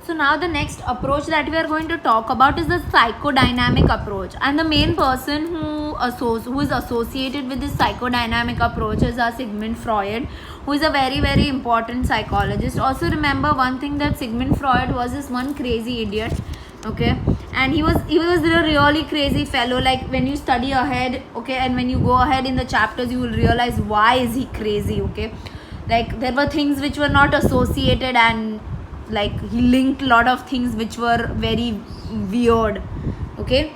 So now the next approach that we are going to talk about is the psychodynamic approach, and the main person who is associated with this psychodynamic approach is Sigmund Freud, who is a very important psychologist. Also remember one thing, that Sigmund Freud was this one crazy idiot, okay, and he was a really crazy fellow. Like when you study ahead, okay, and when you go ahead in the chapters, you will realize why is he crazy, okay. Like there were things which were not associated, and like he linked a lot of things which were very weird, okay.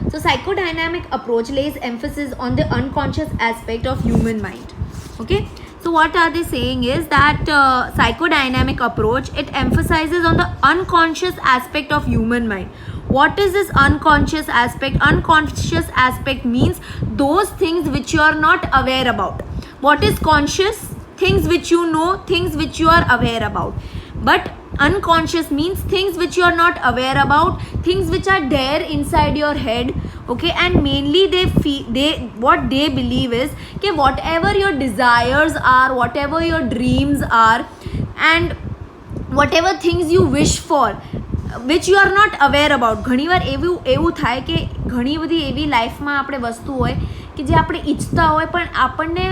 So psychodynamic approach lays emphasis on the unconscious aspect of human mind, okay. So what are they saying is that psychodynamic approach, it emphasizes on the unconscious aspect of human mind. What is this unconscious aspect? Unconscious aspect means those things which you are not aware about. What is conscious? Things which you know, things which you are aware about. But unconscious means things which you are not aware about, things which are there inside your head, okay. And mainly what they believe is that whatever your desires are, whatever your dreams are, and whatever things you wish for, which you are not aware about. ઘણીવાર એવું થાય કે ઘણી બધી એવી લાઈફમાં આપણે વસ્તુ હોય કે જે આપણે ઈચ્છતા હોય પણ આપણને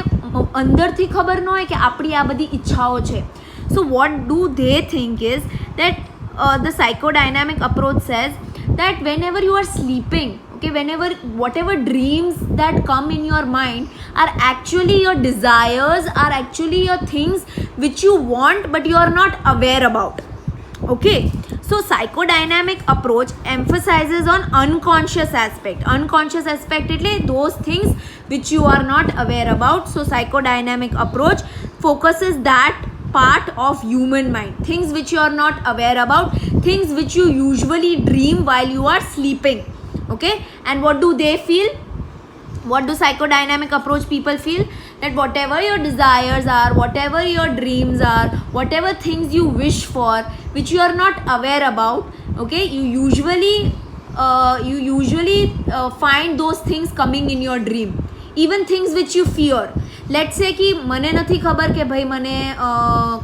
અંદરથી ખબર ન હોય કે આપણી આ બધી ઈચ્છાઓ છે. So what do they think is that the psychodynamic approach says that whenever you are sleeping, okay, whatever dreams that come in your mind are actually your desires, are actually your things which you want but you are not aware about, okay. So psychodynamic approach emphasizes on unconscious aspect. Unconscious aspect એટલે those things which you are not aware about. So psychodynamic approach focuses that part of human mind, things which you are not aware about, things which you usually dream while you are sleeping, okay. And what do they feel? What do psychodynamic approach people feel? That whatever your desires are, whatever your dreams are, whatever things you wish for, which you are not aware about, okay, you usually find those things coming in your dream. Even things which you fear. Let's say कि મને નથી ખબર કે ભાઈ મને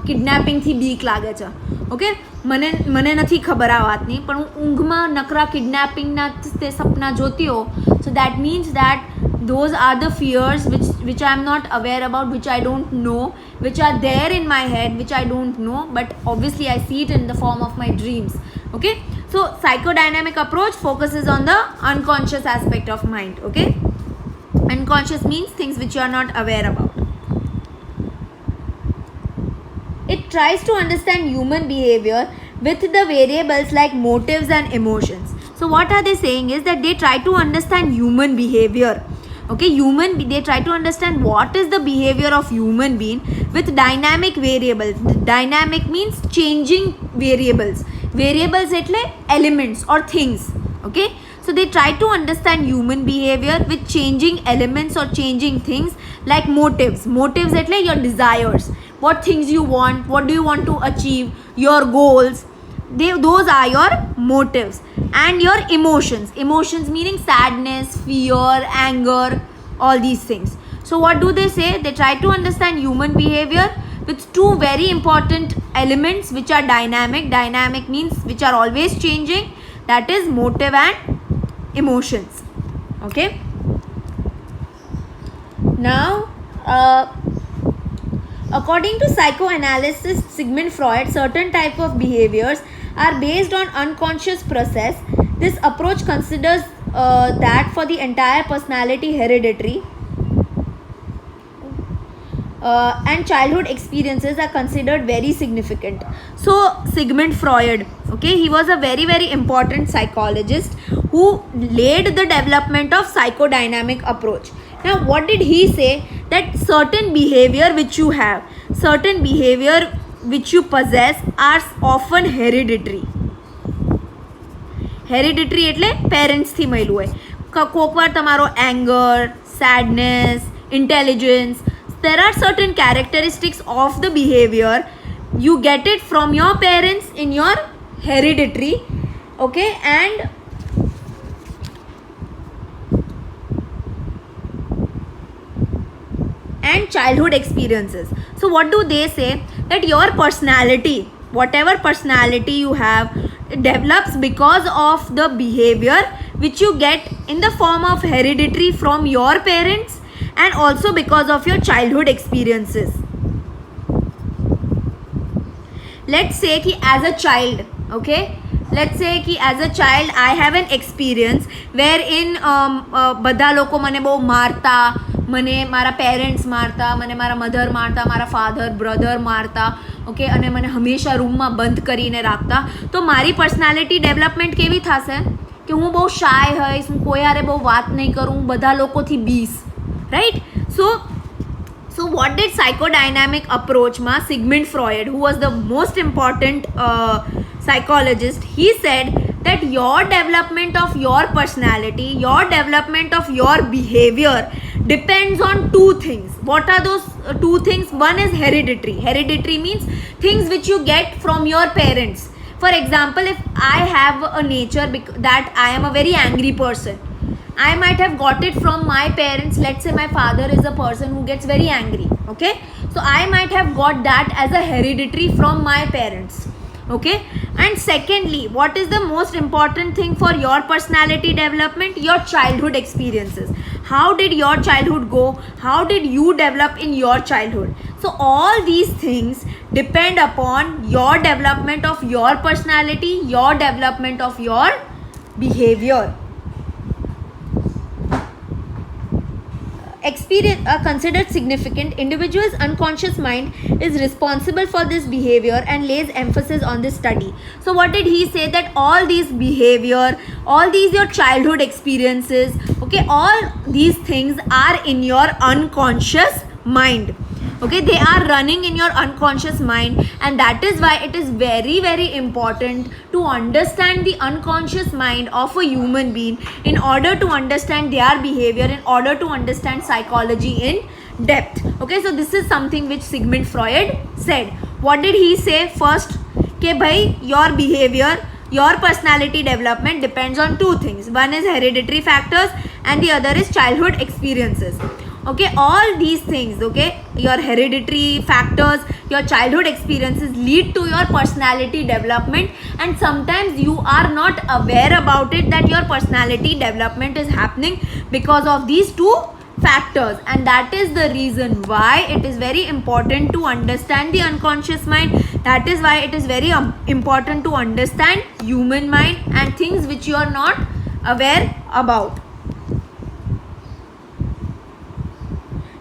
કિડનેપિંગથી બીક લાગે છે, ઓકે. મને નથી ખબર આ વાતની, પણ હું ઊંઘમાં નકરા કિડનેપિંગના તે સપના જોતી હોઉં. So that means that those are the fears which I am not aware about, which I don't know, which are there in my head, which I don't know, but obviously I see it in the form of my dreams, okay. So psychodynamic approach focuses on the unconscious aspect of mind, okay. Unconscious means things which you are not aware about. It tries to understand human behavior with the variables like motives and emotions. So what are they saying is that they try to understand human behavior, okay. They try to understand what is the behavior of human being with dynamic variables. Dynamic means changing variables. Variables એટલે elements or things, okay. So they try to understand human behavior with changing elements or changing things like motives. Motives એટલે your desires, what things you want, what do you want to achieve, your goals, those are your motives. And your emotions. Emotions meaning sadness, fear, anger, all these things. So what do they say? They try to understand human behavior with two very important elements which are dynamic. Dynamic means which are always changing. That is motive and emotions, okay. Now according to psychoanalysis Sigmund Freud, certain type of behaviors are based on unconscious process. This approach considers that for the entire personality hereditary and childhood experiences are considered very significant. So Sigmund Freud, okay, he was a very important psychologist who laid the development of psychodynamic approach. Now what did he say? That certain behavior which you have, certain behavior which you possess are often hereditary. Hereditary એટલે parents થી મળ્યું હોય. કોકવાર તમારો anger, sadness, intelligence, there are certain characteristics of the behavior you get it from your parents in your hereditary, okay. and childhood experiences. So what do they say? That your personality, whatever personality you have, it develops because of the behavior which you get in the form of hereditary from your parents and also because of your childhood experiences. Let's say कि as a child, okay, let's say कि as a child I have an experience wherein બધા લોકો મને બહુ મારતા, મને મારા parents મારતા, મને મારા મધર મારતા, મારા ફાધર બ્રધર મારતા, ઓકે, અને મને હંમેશા રૂમમાં બંધ કરીને રાખતા. તો મારી પર્સનાલિટી ડેવલપમેન્ટ કેવી થશે કે હું બહુ શાય હોઈશ, હું કોઈ હારે બહુ વાત નહીં કરું, હું બધા લોકોથી બીસ, right? So what did psychodynamic approach ma Sigmund Freud, who was the most important psychologist, he said that your development of your personality, your development of your behavior depends on two things. What are those two things? One is hereditary. Hereditary means things which you get from your parents. For example, if I have a nature that I am a very angry person, I might have got it from my parents. Let's say my father is a person who gets very angry, okay, so I might have got that as a hereditary from my parents, okay. And secondly, what is the most important thing for your personality development? Your childhood experiences. How did your childhood go? How did you develop in your childhood? So all these things depend upon your development of your personality, your development of your behavior. Experience are considered significant. Individual's unconscious mind is responsible for this behavior and lays emphasis on this study. So what did he say? That all these behavior, all these your childhood experiences, okay, all these things are in your unconscious mind, okay, they are running in your unconscious mind, and that is why it is very, very important to understand the unconscious mind of a human being in order to understand their behavior, in order to understand psychology in depth. Okay, so this is something which Sigmund Freud said. What did he say? First, कि भाई your behavior, your personality development depends on two things. One is hereditary factors and the other is childhood experiences. Okay, all these things, okay, your hereditary factors, your childhood experiences lead to your personality development, and sometimes you are not aware about it that your personality development is happening because of these two factors. And that is the reason why it is very important to understand the unconscious mind. That is why it is very important to understand human mind and things which you are not aware about.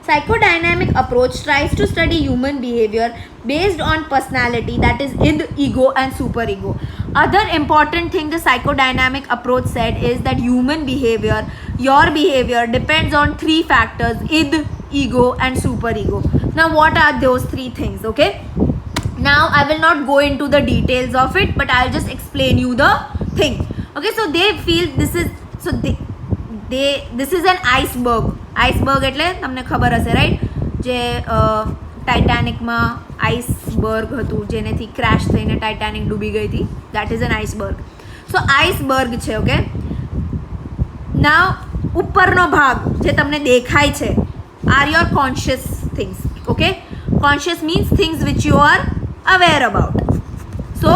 Psychodynamic approach tries to study human behavior based on personality, that is id, ego and superego. Other important thing the psychodynamic approach said is that human behavior, your behavior depends on three factors: id, ego and superego. Now what are those three things? Okay, now I will not go into the details of it, but I'll just explain you the thing. Okay, so they feel this is, so this is an iceberg. Iceberg એટલે તમને ખબર હશે, right? જે ટાઇટાનિકમાં iceberg હતું જેનેથી crash થઈને ટાઇટાનિક ડૂબી ગઈ હતી, that is an iceberg. So iceberg છે, ઓકે. નાઉ ઉપરનો ભાગ જે તમને દેખાય છે are your conscious things, okay. Conscious means things which you are aware about. So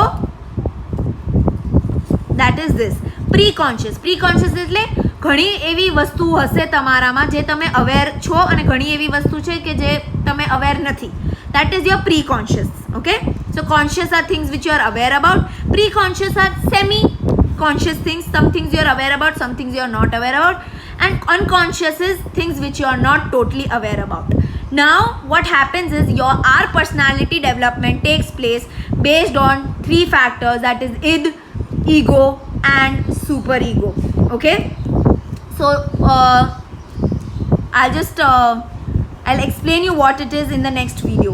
that is this pre conscious એટલે ઘણી એવી વસ્તુ હશે તમારામાં જે તમે અવેર છો અને ઘણી એવી વસ્તુ છે કે જે તમે અવેર નથી. That is your pre conscious, okay. So conscious are things which you are aware about. Pre conscious are semi conscious things, some things you are aware about, some things you are not aware about, and unconscious is things which you are not totally aware about. Now what happens is our personality development takes place based on three factors, that is id, ego and superego. Okay, so I'll explain you what it is in the next video.